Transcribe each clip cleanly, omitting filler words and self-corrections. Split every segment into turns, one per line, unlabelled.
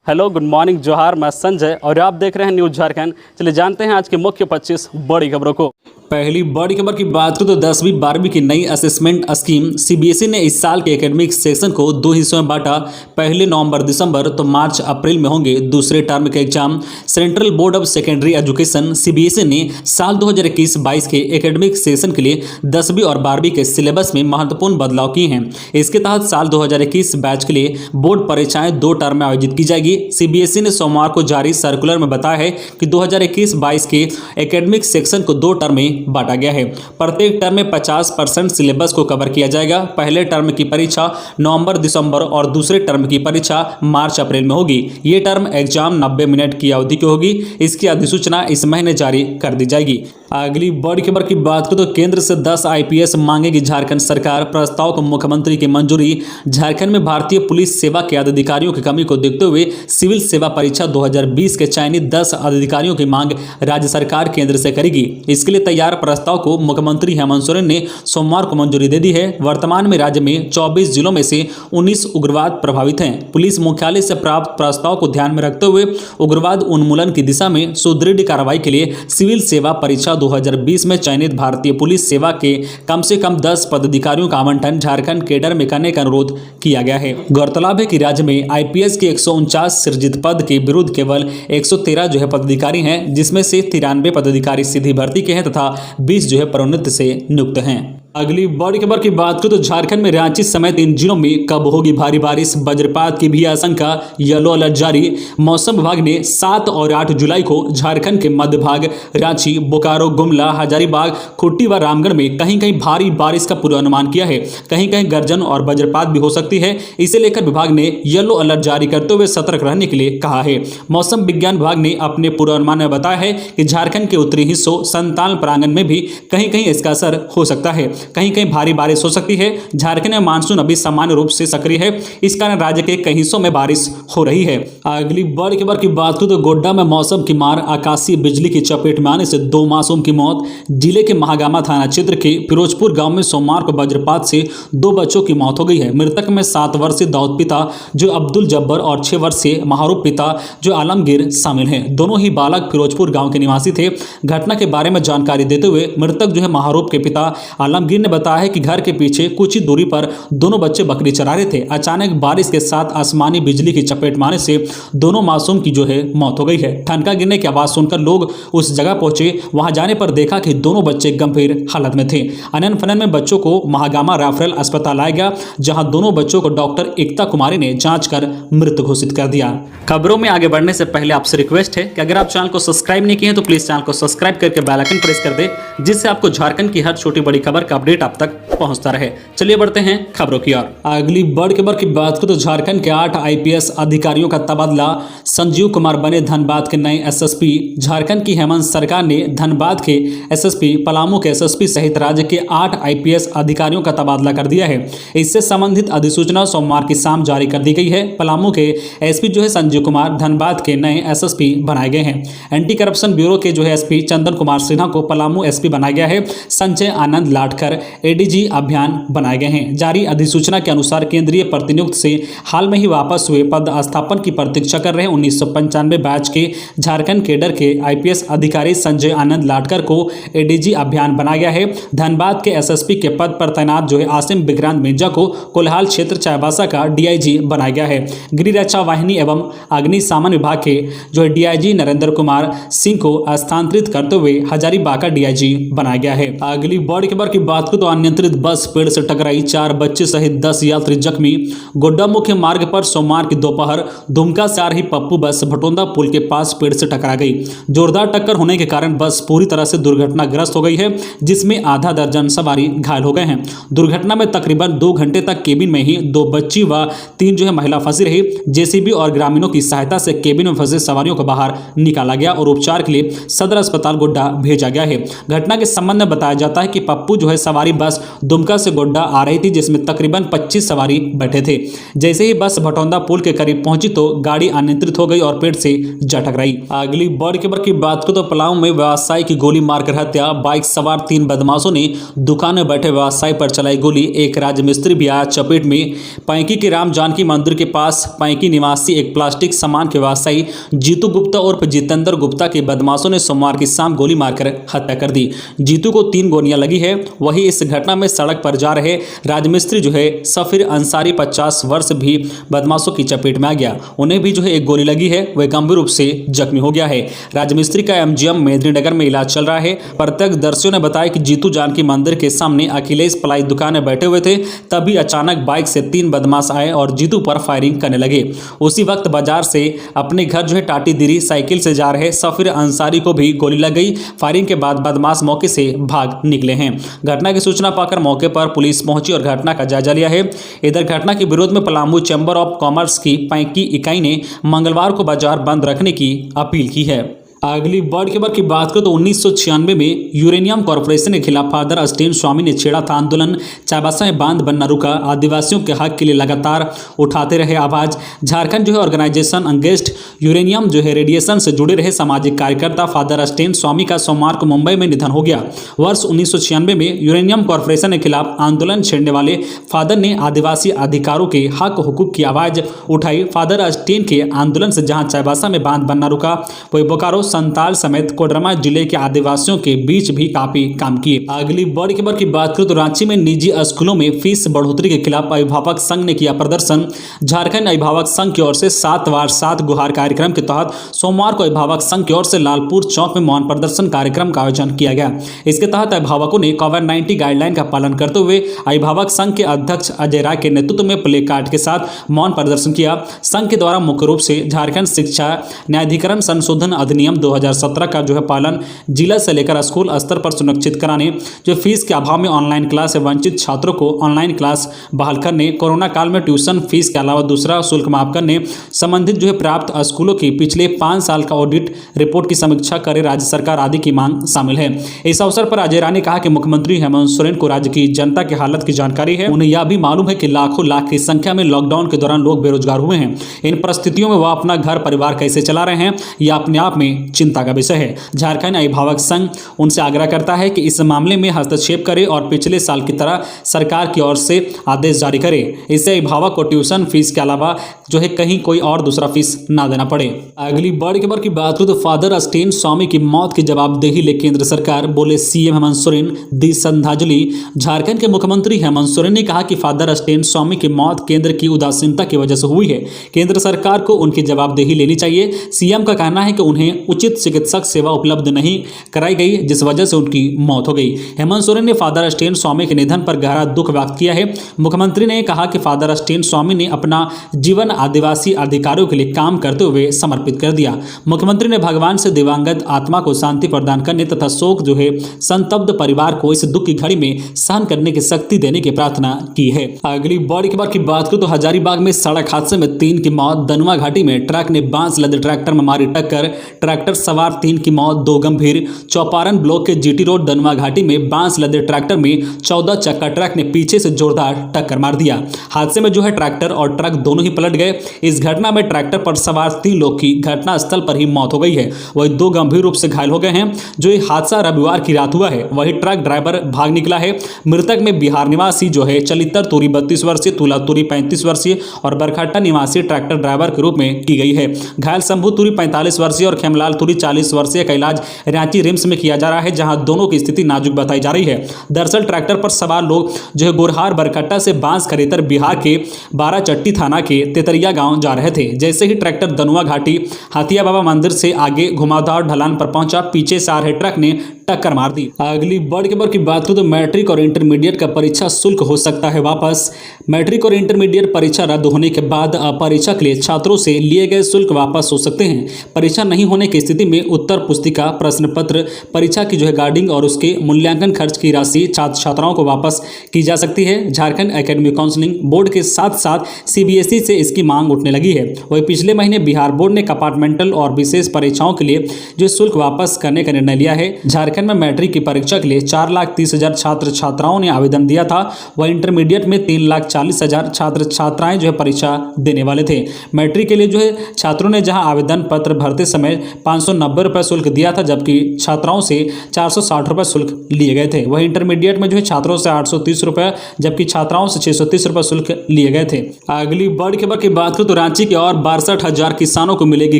Hello, good morning, जोहार। मैं संजय और आप देख रहे हैं न्यूज़ झारखंड। चलिए जानते हैं आज की मुख्य 25 बड़ी खबरों को। पहली बड़ी खबर की बात करें तो 10वीं 12वीं की नई असेसमेंट स्कीम सीबीएसई ने इस साल के एकेडमिक सेशन को दो हिस्सों में बांटा। पहले नवंबर दिसंबर तो मार्च अप्रैल में होंगे दूसरे टर्म के exam. Central board of secondary education CBSE ने साल 2021-22 के एकेडमिक सेशन के लिए 10वीं और 12वीं के सिलेबस में महत्वपूर्ण बदलाव किए हैं। इसके तहत साल 2021 बैच के लिए बोर्ड परीक्षाएं 2 टर्म में आयोजित की जाएगी। सीबीएसई ने सोमवार को जारी सर्कुलर में बताया है कि 2021-22 के एकेडमिक सेक्शन को 2 टर्म में बांटा गया है। प्रत्येक टर्म में 50% सिलेबस को कवर किया जाएगा। पहले टर्म की परीक्षा नवंबर दिसंबर और दूसरे टर्म की परीक्षा मार्च अप्रैल में होगी। ये टर्म एग्जाम 90 मिनट की अवधि की होगी। इसकी अधिसूचना इस महीने जारी कर दी जाएगी। अगली बड़ी खबर की बात करें तो केंद्र से 10 आईपीएस मांगेगी झारखंड सरकार। प्रस्ताव को मुख्यमंत्री की मंजूरी। झारखंड में भारतीय पुलिस सेवा के अधिकारियों की कमी को देखते हुए सिविल सेवा परीक्षा 2020 के चयनित 10 अधिकारियों की मांग राज्य सरकार केंद्र से करेगी। इसके लिए तैयार प्रस्ताव को मुख्यमंत्री हेमंत सोरेन ने सोमवार को मंजूरी दे दी है। वर्तमान में राज्य में 24 जिलों में से 19 उग्रवाद प्रभावित हैं। पुलिस मुख्यालय से प्राप्त प्रस्ताव को ध्यान में रखते हुए उग्रवाद उन्मूलन की दिशा में सुदृढ़ कार्रवाई के लिए सिविल सेवा परीक्षा 2020 में चयनित भारतीय पुलिस सेवा के कम से कम 10 पदाधिकारियों का आवंटन झारखंड कैडर में करने का अनुरोध किया गया है। गौरतलब है कि राज्य में आईपीएस के 149 सृजित पद के विरुद्ध केवल 113 पदाधिकारी हैं, जिसमें से 93 पदाधिकारी सीधी भर्ती के हैं तथा 20 प्रोन्नति से नियुक्त हैं। अगली बड़ी खबर की बात करें तो झारखंड में रांची समेत इन जिलों में कब होगी भारी बारिश, वज्रपात की भी आशंका। येलो अलर्ट जारी। मौसम विभाग ने 7 और 8 जुलाई को झारखंड के मध्य भाग रांची, बोकारो, गुमला, हजारीबाग, खूंटी व रामगढ़ में कहीं कहीं भारी बारिश का पूर्वानुमान किया है। कहीं कहीं गर्जन और वज्रपात भी हो सकती है। इसे लेकर विभाग ने येलो अलर्ट जारी करते हुए सतर्क रहने के लिए कहा है। मौसम विज्ञान विभाग ने अपने पूर्वानुमान में बताया है कि झारखंड के उत्तरी हिस्सों संताल प्रांगण में भी कहीं कहीं इसका असर हो सकता है। कहीं कहीं भारी बारिश हो सकती है। झारखंड में मानसून अभी सामान्य रूप से सक्रिय है। इस कारण राज्य के कई हिस्सों में बारिश हो रही है। अगली बड़ी खबर की बात करें तो गोड्डा में मौसम की मार, आकाशीय बिजली की चपेट में आने से 2 मासूम की मौत। जिले के महागामा थाना क्षेत्र के फिरोजपुर गांव में सोमवार को वज्रपात से 2 बच्चों की मौत हो गई है। मृतक में 7 वर्षीय दाऊद पिता जो अब्दुल जब्बर और 6 वर्षीय महारूफ पिता जो आलमगीर शामिल हैं। दोनों ही बालक फिरोजपुर गाँव के निवासी थे। घटना के बारे में जानकारी देते हुए मृतक महारूफ के पिता आलमगीर ने बताया है कि घर के पीछे कुछ ही दूरी पर दोनों बच्चे बकरी चरा रहे थे। अचानक बारिश के साथ आसमानी बिजली की चपेट में आने से दोनों मासूम की मौत हो गई है। ठनका गिरने की आवाज सुनकर लोग उस जगह पहुंचे। वहां जाने पर देखा कि दोनों बच्चे गंभीर हालत में थे। अनन फनन में बच्चों को महागामा रेफरल अस्पताल लाया गया, जहां दोनों बच्चों को डॉक्टर एकता कुमारी ने जांच कर मृत घोषित कर दिया। खबरों में आगे बढ़ने से पहले आपसे रिक्वेस्ट है कि अगर आप चैनल को सब्सक्राइब नहीं किए हैं तो प्लीज चैनल को सब्सक्राइब करके बेल आइकन प्रेस कर दे, जिससे आपको झारखंड की हर छोटी बड़ी खबर का अपडेट आप तक पहुंचता रहे। चलिए बढ़ते हैं खबरों की ओर। अगली बड़ी खबर की बात करें तो झारखंड के 8 आईपीएस अधिकारियों का तबादला। संजीव कुमार बने धनबाद के नए एसएसपी। झारखंड की हेमंत सरकार ने धनबाद के एसएसपी, पलामू के एसएसपी सहित राज्य के 8 आईपीएस अधिकारियों का तबादला कर दिया है। इससे संबंधित अधिसूचना सोमवार की शाम जारी कर दी गई है। पलामू के एसपी संजीव कुमार धनबाद के नए एसएसपी बनाए गए हैं। एंटी करप्शन ब्यूरो के एसपी चंदन कुमार सिन्हा को पलामू एसपी बनाया गया है। संजय आनंद लाटकर एडीजी अभियान बनाए गए हैं। जारी अधिसूचना के अनुसार केंद्रीय प्रतिनियुक्त से हाल में ही वापस हुए पद स्थापन की प्रतीक्षा कर रहे 1995 बैच के झारखंड कैडर के आईपीएस अधिकारी संजय आनंद लाटकर को एडीजी अभियान बनाया गया है। धनबाद के एसएसपी के पद पर तैनात आसिम विक्रांत मिर्जा को कोल्हाल क्षेत्र चाईबासा का डीआईजी बनाया गया है। गृह रक्षा वाहिनी एवं अग्निशमन विभाग के डीआईजी नरेंद्र कुमार सिंह को स्थानांतरित करते हुए हजारीबाग का डीआईजी बनाया गया है। अगली बड़ी खबर की बात करें तो अनियंत्रित बस पेड़ से टकराई, 4 बच्चे सहित 10 यात्री जख्मी। गोड्डा मुख्य मार्ग पर सोमवार की दोपहर दुमका से आ रही पप्पू बस भटोंदा पुल के पास पेड़ से टकरा गई। जोरदार टक्कर होने के कारण बस पूरी तरह से दुर्घटनाग्रस्त हो गई है, जिसमें आधा दर्जन सवारी घायल हो गए हैं। दुर्घटना में तकरीबन 2 घंटे तक केबिन में ही 2 बच्ची व 3 महिला फंसी रही। जेसीबी और ग्रामीणों की सहायता से केबिन में फंसे सवारियों को बाहर निकाला गया और उपचार के लिए सदर अस्पताल गोड्डा भेजा गया है। घटना के संबंध में बताया जाता है कि पप्पू सवारी बस दुमका से गोड्डा आ रही थी, जिसमें तकरीबन 25 सवारी बैठे थे। जैसे ही बस भटौंदा पुल के करीब पहुंची तो गाड़ी अनियंत्रित हो गई और पेड़ से जा टकराई। अगली बड़ी खबर की बात करें तो पलामू में व्यवसायी की गोली मारकर हत्या। बाइक सवार 3 बदमाशों ने दुकान में बैठे व्यवसायी पर चलाई गोली। एक राजमिस्त्री भी आया चपेट में। पैंकी के राम जानकी मंदिर के पास पैंकी निवासी एक प्लास्टिक सामान के व्यवसायी जीतू गुप्ता उर्फ जितेंद्र गुप्ता के बदमाशों ने सोमवार की शाम गोली मारकर हत्या कर दी। जीतू को 3 गोलियां लगी है। वही इस घटना में सड़क पर जा रहे राजमिस्त्री जो है सफीर अंसारी 50 वर्ष भी बदमाशों की चपेट में आ गया। उन्हें भी जो है एक गोली लगी है। वह गंभीर रूप से जख्मी हो गया है। राजमिस्त्री का एमजीएम मेदिनीनगर में इलाज चल रहा है। प्रत्यक्षदर्शियों ने बताया कि जीतू जानकी मंदिर के सामने अखिलेश पलाई दुकान में बैठे हुए थे, तभी अचानक बाइक से 3 बदमाश आए और जीतू पर फायरिंग करने लगे। उसी वक्त बाजार से अपने घर जो है टाटी दिरी साइकिल से जा रहे सफीर अंसारी को भी गोली लग गई। फायरिंग के बाद बदमाश मौके से भाग निकले हैं। घटना की सूचना पाकर मौके पर पुलिस पहुंची और घटना का जायजा लिया है। इधर घटना के विरोध में पलामू चैंबर ऑफ कॉमर्स की पैंकी इकाई ने मंगलवार को बाजार बंद रखने की अपील की है। अगली बड़ी खबर की बात करें तो 1996 में यूरेनियम कॉर्पोरेशन के खिलाफ फादर स्टेन स्वामी ने छेड़ा था आंदोलन। चाईबासा में बांध बनना रुका। आदिवासियों के हक के लिए लगातार उठाते रहे आवाज। झारखंड जो है ऑर्गेनाइजेशन अगेंस्ट यूरेनियम जो है रेडिएशन से जुड़े रहे सामाजिक कार्यकर्ता फादर स्टेन स्वामी का सोमवार को मुंबई में निधन हो गया। वर्ष 1996 में यूरेनियम कॉर्पोरेशन के खिलाफ आंदोलन छेड़ने वाले फादर ने आदिवासी अधिकारों के हक हुकूक की आवाज उठाई। फादर स्टेन के आंदोलन से जहां चाईबासा में बांध बनना रुका, वही बोकारो संताल समेत कोडरमा जिले के आदिवासियों के बीच भी काफी काम किए। अगली बड़ी खबर की बात करें तो रांची में निजी स्कूलों में फीस बढ़ोतरी के खिलाफ अभिभावक संघ ने किया प्रदर्शन। झारखंड अभिभावक संघ की ओर से 7 वार 7 गुहार कार्यक्रम के तहत सोमवार को अभिभावक संघ की ओर से लालपुर चौक में मौन प्रदर्शन कार्यक्रम का आयोजन किया गया। इसके तहत अभिभावकों ने कोविड-19 गाइडलाइन का पालन करते हुए अभिभावक संघ के अध्यक्ष अजय राय के नेतृत्व में प्ले कार्ड के साथ मौन प्रदर्शन किया। संघ के द्वारा मुख्य रूप से झारखंड शिक्षा न्यायाधिकरण संशोधन अधिनियम 2017 का जो है पालन जिला से लेकर स्कूल स्तर पर सुनिश्चित कराने, जो फीस के अभाव में ऑनलाइन क्लास से वंचित छात्रों को ऑनलाइन क्लास बहाल करने, कोरोना काल में ट्यूशन फीस के अलावा दूसरा शुल्क माफ करने, संबंधित जो है प्राप्त स्कूलों की पिछले 5 साल का ऑडिट रिपोर्ट की समीक्षा करे राज्य सरकार आदि की मांग शामिल है। इस अवसर पर अजय राय ने कहा कि मुख्यमंत्री हेमंत सोरेन को राज्य की जनता की हालत की जानकारी है। उन्हें यह भी मालूम है कि लाखों लाख की संख्या में लॉकडाउन के दौरान लोग बेरोजगार हुए हैं। इन परिस्थितियों में वह अपना घर परिवार कैसे चला रहे हैं, यह अपने आप में चिंता का विषय है। झारखंड अभिभावक संघ उनसे आग्रह करता है कि इस मामले में हस्तक्षेप करे और पिछले साल की तरह सरकार की ओर से आदेश जारी करे। इससे अभिभावक को ट्यूशन फीस के अलावा जो है कहीं कोई और दूसरा फीस ना देना पड़े। अगली बड़ी खबर की बात करें तो फादर स्टेन स्वामी की मौत की जवाबदेही ले केंद्र सरकार, बोले सीएम हेमंत सोरेन। दी श्रद्धांजलि। झारखंड के मुख्यमंत्री हेमंत सोरेन ने कहा कि फादर स्टेन स्वामी की मौत केंद्र की उदासीनता की वजह से हुई है। केंद्र सरकार को उनकी जवाबदेही लेनी चाहिए। सीएम का कहना है कि उन्हें उचित चिकित्सक सेवा उपलब्ध नहीं कराई गई, जिस वजह से उनकी मौत हो गई। हेमंत सोरेन ने फादर स्टेन स्वामी के निधन पर गहरा दुख व्यक्त किया है। मुख्यमंत्री ने कहा कि फादर स्टेन स्वामी ने अपना जीवन आदिवासी अधिकारों के लिए काम करते हुए समर्पित कर दिया। मुख्यमंत्री ने भगवान से दिवंगत आत्मा को शांति प्रदान करने तथा शोक जो है संतप्त परिवार को इस दुख की घड़ी में सहन करने की शक्ति देने की प्रार्थना की है। अगली बड़ी खबर की बात करें तो हजारीबाग में सड़क हादसे में 3 की मौत। दनुआ घाटी में ट्रक ने बांस लदे ट्रैक्टर में मारी टक्कर। ट्रैक्टर सवार 3 की मौत, 2 गंभीर। चौपारण ब्लॉक के जीटी रोड दनुआ घाटी में बांस लदे ट्रैक्टर में 14 चक्का ट्रक ने पीछे से जोरदार टक्कर मार दिया। हादसे में जो है ट्रैक्टर और ट्रक दोनों ही पलट गए। इस घटना में ट्रैक्टर पर सवार 3 लोग की घटनास्थल पर ही मौत हो गई है। वही 2 गंभीर रूप से घायल हो गए हैं। जो ये हादसा रविवार की रात हुआ है। वही ट्रक ड्राइवर भाग निकला है। मृतक में बिहार निवासी जो है चलितर तुरी 32 वर्षीय, तुला तुरी 35 वर्षीय और बरखट्टा निवासी ट्रैक्टर ड्राइवर के रूप में की गई है। घायल शंभू तुरी 45 वर्षीय और खेमलाल तुरी 40 वर्षीय का इलाज रांची रिम्स में किया जा रहा है, जहां दोनों की स्थिति नाजुक बताई जा रही है। दरअसल ट्रैक्टर पर सवार लोग जो है गोरहार बरकट्टा से बांस खरीदकर बिहार के बाराचट्टी थाना के तेतरिया गांव जा रहे थे। जैसे ही ट्रैक्टर दनुआ घाटी हाथिया बाबा मंदिर से आगे घुमावदार ढलान पर पहुंचा, पीछे से आ रहे ट्रक ने टक्कर मार दी। अगली बड़ी खबर की बात करें तो मैट्रिक और इंटरमीडिएट का परीक्षा शुल्क हो सकता है वापस। मैट्रिक और इंटरमीडिएट परीक्षा रद्द होने के बाद परीक्षा के लिए छात्रों से लिए गए शुल्क वापस हो सकते हैं। परीक्षा नहीं होने की स्थिति में उत्तर पुस्तिका, प्रश्न पत्र, परीक्षा की जो है गार्डिंग और उसके मूल्यांकन खर्च की राशि छात्र छात्राओं को वापस की जा सकती है। झारखंड एकेडमिक काउंसिलिंग बोर्ड के साथ साथ सीबीएसई से इसकी मांग उठने लगी है। वही पिछले महीने बिहार बोर्ड ने कंपार्टमेंटल और विशेष परीक्षाओं के लिए जो शुल्क वापस करने का निर्णय लिया है। झारखंड में मैट्रिक की परीक्षा के लिए 4,30,000 छात्र छात्राओं ने आवेदन दिया था। वह इंटरमीडिएट में 3,40,000 छात्र छात्राएं जो है परीक्षा देने वाले थे। मैट्रिक के लिए जो है छात्रों ने जहां आवेदन पत्र भरते समय 590 रुपये शुल्क दिया था, जबकि छात्राओं से 460 रुपये शुल्क लिए गए थे। वहीं इंटरमीडिएट में जो है छात्रों से 830 रुपये जबकि छात्राओं से 630 रुपये शुल्क लिए गए थे। अगली बड़ी खबर की बात करें तो रांची के और 62,000 किसानों को मिलेगी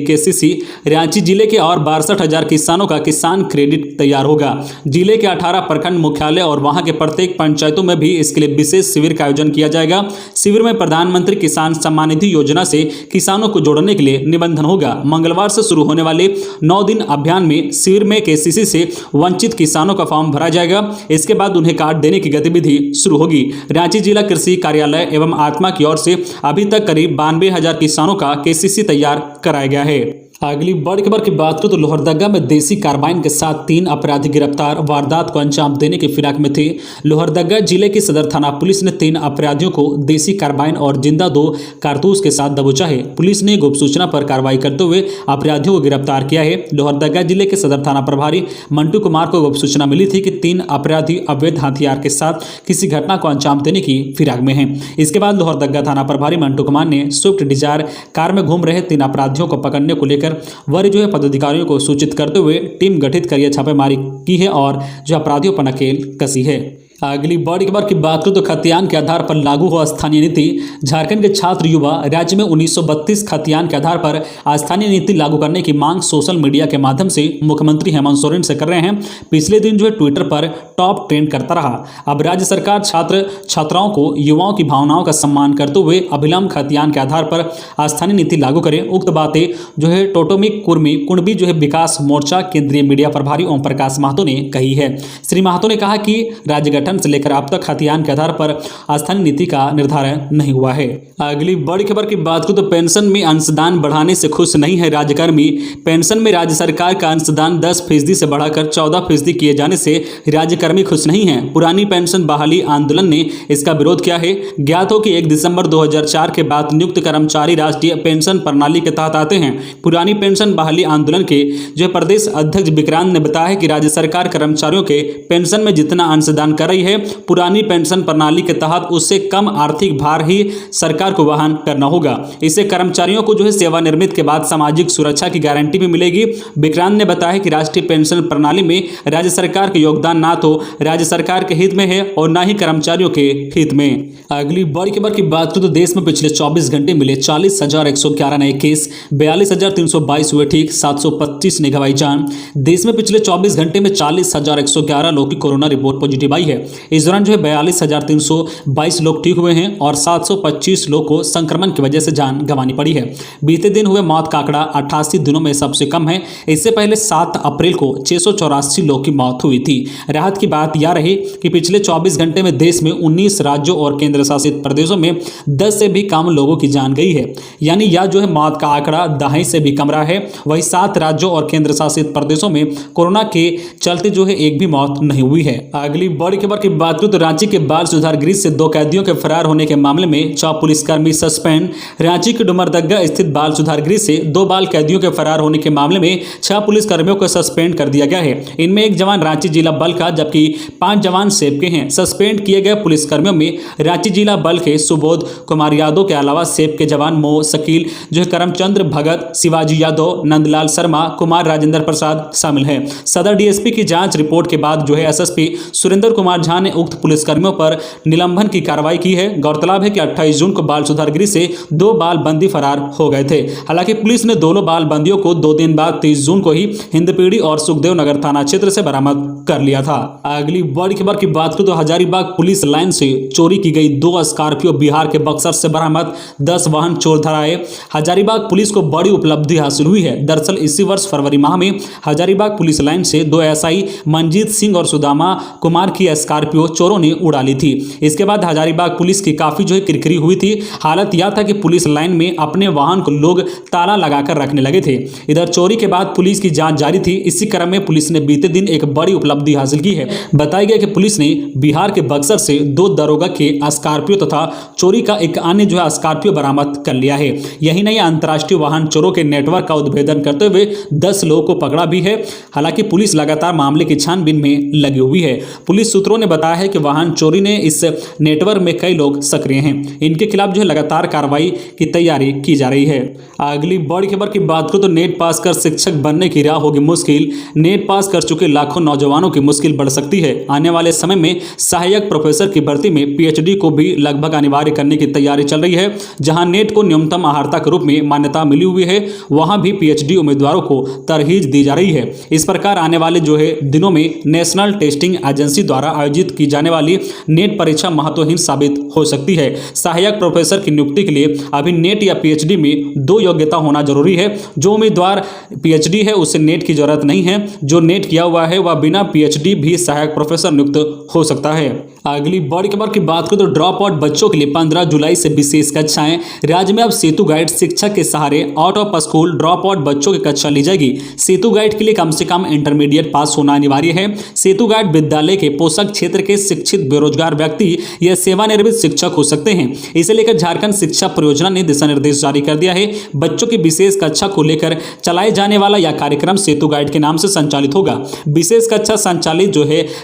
केसीसी। रांची जिले के और 62,000 किसानों का किसान क्रेडिट तैयार होगा। जिले के 18 प्रखंड मुख्यालय और वहां के प्रत्येक पंचायतों में भी इसके लिए विशेष शिविर का आयोजन किया जाएगा। शिविर में प्रधानमंत्री किसान सम्मान निधि योजना से किसानों को जोड़ने के लिए निबंधन होगा। मंगलवार से शुरू होने वाले 9 दिन अभियान में शिविर में केसीसी से वंचित किसानों का फॉर्म भरा जाएगा। इसके बाद उन्हें कार्ड देने की गतिविधि शुरू होगी। रांची जिला कृषि कार्यालय एवं आत्मा की ओर से अभी तक करीब 92,000 किसानों का केसीसी तैयार कराया गया है। अगली बड़ी खबर की बात करें तो लोहरदगा में देसी कार्बाइन के साथ 3 अपराधी गिरफ्तार। वारदात को अंजाम देने की फिराक में थे। लोहरदगा जिले की सदर थाना पुलिस ने 3 अपराधियों को देसी कार्बाइन और जिंदा 2 कारतूस के साथ दबोचा है। पुलिस ने गुप्त सूचना पर कार्रवाई करते हुए अपराधियों को गिरफ्तार किया है। लोहरदगा जिले के सदर थाना प्रभारी मंटू कुमार को गुप्त सूचना मिली थी कि 3 अपराधी अवैध हथियार के साथ किसी घटना को अंजाम देने की फिराक में हैं। इसके बाद लोहरदगा थाना प्रभारी मंटू कुमार ने स्विफ्ट डिजायर कार में घूम रहे 3 अपराधियों को पकड़ने को लेकर वरीय जो है पदाधिकारियों को सूचित करते हुए टीम गठित कर यह छापेमारी की है और जो अपराधियों पर नकेल कसी है। अगली बड़ी खबर की बात करें तो खतियान के आधार पर लागू हो स्थानीय नीति। झारखंड के छात्र युवा राज्य में 1932 खतियान के आधार पर स्थानीय नीति लागू करने की मांग सोशल मीडिया के माध्यम से मुख्यमंत्री हेमंत सोरेन से कर रहे हैं। पिछले दिन जो है ट्विटर पर टॉप ट्रेंड करता रहा। अब राज्य सरकार छात्र छात्राओं को युवाओं की भावनाओं का सम्मान करते हुए अभिलंब खतियान के आधार पर स्थानीय नीति लागू करे। उक्त बातें जो है टोटोमिक कुर्मी कुणबी जो है विकास मोर्चा केंद्रीय मीडिया प्रभारी ओम प्रकाश महतो ने कही है। श्री महतो ने कहा कि राज्य से लेकर अब तक खतियान के आधार पर स्थानीय नीति का निर्धारण नहीं हुआ है। अगली बड़ी खबर की बात करें तो पेंशन में अंशदान बढ़ाने से खुश नहीं है राज्यकर्मी। पेंशन में राज्य सरकार का अंशदान 10% से बढ़ाकर 14% किए जाने से राज्यकर्मी खुश नहीं है। पुरानी पेंशन बहाली आंदोलन ने इसका विरोध किया है। ज्ञात हो कि 1 दिसंबर 2004 के बाद नियुक्त कर्मचारी राष्ट्रीय पेंशन प्रणाली के तहत आते हैं। पुरानी पेंशन बहाली आंदोलन के जो प्रदेश अध्यक्ष विक्रांत ने बताया कि राज्य सरकार कर्मचारियों के पेंशन में जितना अंशदान कर रही है, पुरानी पेंशन प्रणाली के तहत उससे कम आर्थिक भार ही सरकार को वहन करना होगा। इससे कर्मचारियों को जो है सेवानिवृत्ति के बाद सामाजिक सुरक्षा की गारंटी भी मिलेगी। विक्रांत ने बताया कि राष्ट्रीय पेंशन प्रणाली में राज्य सरकार का योगदान ना तो राज्य सरकार के हित में है और ना ही कर्मचारियों के हित में। अगली बड़ी खबर की बात करें तो देश में पिछले 24 घंटे मिले 40,111 नए केस, 42,322 हुए ठीक, 725 ने गंवाई जान। देश में पिछले 24 घंटे में 40,111 लोग की कोरोना रिपोर्ट पॉजिटिव आई है। इस दौरान जो है 42,322 लोग ठीक हुए हैं और 725 लोग को संक्रमण की वजह से जान गंवानी पड़ी है। बीते दिन हुए मौत का आंकड़ा 88 दिनों में सबसे कम है। इससे पहले 7 अप्रैल को 684 लोग की मौत हुई थी। राहत की बात यह रही कि पिछले 24 घंटे में देश में 19 राज्यों और केंद्र शासित प्रदेशों में 10 से भी कम लोगों की जान गई है। यानी यह जो है मौत का आंकड़ा 10 से भी कम रहा है। वही 7 राज्यों और केंद्र शासित प्रदेशों में कोरोना के चलते जो है एक भी मौत नहीं हुई है। अगली बड़ी खबर की बात करें तो रांची के बाल सुधार गृह से 2 कैदियों के फरार होने के मामले में 6 पुलिसकर्मी सस्पेंड। रांची के डुमरदग्गा स्थित बाल सुधार गृह से 2 बाल कैदियों के फरार होने के मामले में 6 पुलिसकर्मियों को सस्पेंड कर दिया गया है। इनमें 1 जवान रांची जिला बल का जबकि 5 जवान सेब के हैं। सस्पेंड किए गए पुलिसकर्मियों में रांची जिला बल के सुबोध कुमार यादव के अलावा सेब के जवान मो शकील जो है करमचंद्र भगत, शिवाजी यादव, नंदलाल शर्मा, कुमार राजेंद्र प्रसाद शामिल है। सदर डीएसपी की जांच रिपोर्ट के बाद जो है एसएसपी सुरेंद्र कुमार झा ने उक्त पुलिसकर्मियों पर निलंबन की कार्रवाई की है। गौरतलब है कि 28 जून को बाल सुधार गृह से 2 बाल बंदी फरार हो गए थे। हालांकि पुलिस ने दोनों बाल बंदियों को 2 दिन बाद 30 जून को ही हिंदपीढ़ी और सुखदेव नगर थाना क्षेत्र से बरामद कर लिया था। अगली बड़ी खबर की बात करें तो हजारीबाग पुलिस लाइन से चोरी की गई 2 स्कॉर्पियो बिहार के बक्सर से बरामद, 10 वाहन चोर धराए। हजारीबाग पुलिस को बड़ी उपलब्धि हासिल हुई है। दरअसल इसी वर्ष फरवरी माह में हजारीबाग पुलिस लाइन से 2 एसआई मनजीत सिंह और सुदामा कुमार की स्कॉर्पियो चोरों ने उड़ा ली थी। इसके बाद हजारीबाग पुलिस की काफी किरकिरी हुई थी। हालत यह था कि पुलिस लाइन में अपने वाहन को लोग ताला लगाकर रखने लगे थे। इधर चोरी के बाद पुलिस की जांच जारी थी। इसी क्रम में पुलिस ने बीते दिन एक बड़ी उपलब्धि हासिल की है। बताया गया कि पुलिस ने बिहार के बक्सर से 2 दरोगा के स्कॉर्पियो तथा चोरी का एक अन्य स्कॉर्पियो बरामद कर लिया है। यही नहीं, अंतर्राष्ट्रीय वाहन चोरों के नेटवर्क का उद्भेदन करते हुए 10 लोगों को पकड़ा भी है। हालांकि पुलिस लगातार मामले की छानबीन में लगी हुई है। पुलिस सूत्रों ने बताया है कि वाहन चोरी ने इस नेटवर्क में कई लोग सक्रिय हैं। इनके खिलाफ लगातार कार्रवाई की तैयारी की जा रही है। अगली बड़ी खबर की बात करूं तो नेट पास कर शिक्षक बनने की राह होगी मुश्किल। नेट पास कर चुके लाखों नौजवानों की मुश्किल बढ़ सकती है। आने वाले समय में सहायक प्रोफेसर की भर्ती में पीएचडी को भी लगभग अनिवार्य करने की तैयारी चल रही है। जहां नेट को न्यूनतम अर्हता के रूप में मान्यता मिली हुई है, वहां भी पीएचडी उम्मीदवारों को तरहीज दी जा रही है। इस प्रकार आने वाले दिनों में नेशनल टेस्टिंग एजेंसी द्वारा आयोजित की जाने वाली नेट परीक्षा महत्वहीन साबित हो सकती है। सहायक प्रोफेसर की नियुक्ति के लिए अभी नेट या पीएचडी में 2 योग्यता होना जरूरी है। जो उम्मीदवार पीएचडी है उसे नेट की जरूरत नहीं है। जो नेट किया हुआ है वह बिना पीएचडी भी सहायक प्रोफेसर नियुक्त हो सकता है। अगली बड़ी खबर की बात करें तो ड्रॉप आउट बच्चों के लिए 15 जुलाई से विशेष कक्षाएं। राज्य में अब सेतु गाइड शिक्षक के सहारे out of school drop out बच्चों की कक्षा ली जाएगी। सेतु गाइड के लिए कम से कम इंटरमीडिएट पास होना अनिवार्य है। सेतु गाइड विद्यालय के पोषक क्षेत्र के शिक्षित बेरोजगार व्यक्ति या सेवानिवृत्त शिक्षक हो सकते हैं। इसे लेकर झारखंड शिक्षा परियोजना ने दिशा निर्देश जारी कर दिया है। बच्चों की विशेष कक्षा को लेकर चलाए जाने वाला यह कार्यक्रम सेतु गाइड के नाम से संचालित होगा। विशेष कक्षा संचालित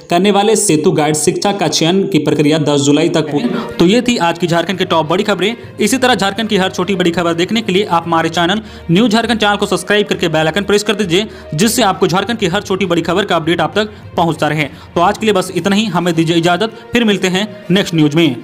करने वाले सेतु गाइड शिक्षक का चयन की प्रक्रिया 10 जुलाई तक पूरी। तो ये थी आज की झारखंड की टॉप बड़ी खबरें। इसी तरह झारखंड की हर छोटी बड़ी खबर देखने के लिए आप हमारे चैनल न्यूज झारखंड चैनल को सब्सक्राइब करके बेल आइकन प्रेस कर दीजिए, जिससे आपको झारखंड की हर छोटी बड़ी खबर का अपडेट आप तक पहुंचता रहे। तो आज के लिए बस इतना ही। हमें दीजिए इजाजत, फिर मिलते हैं नेक्स्ट न्यूज में।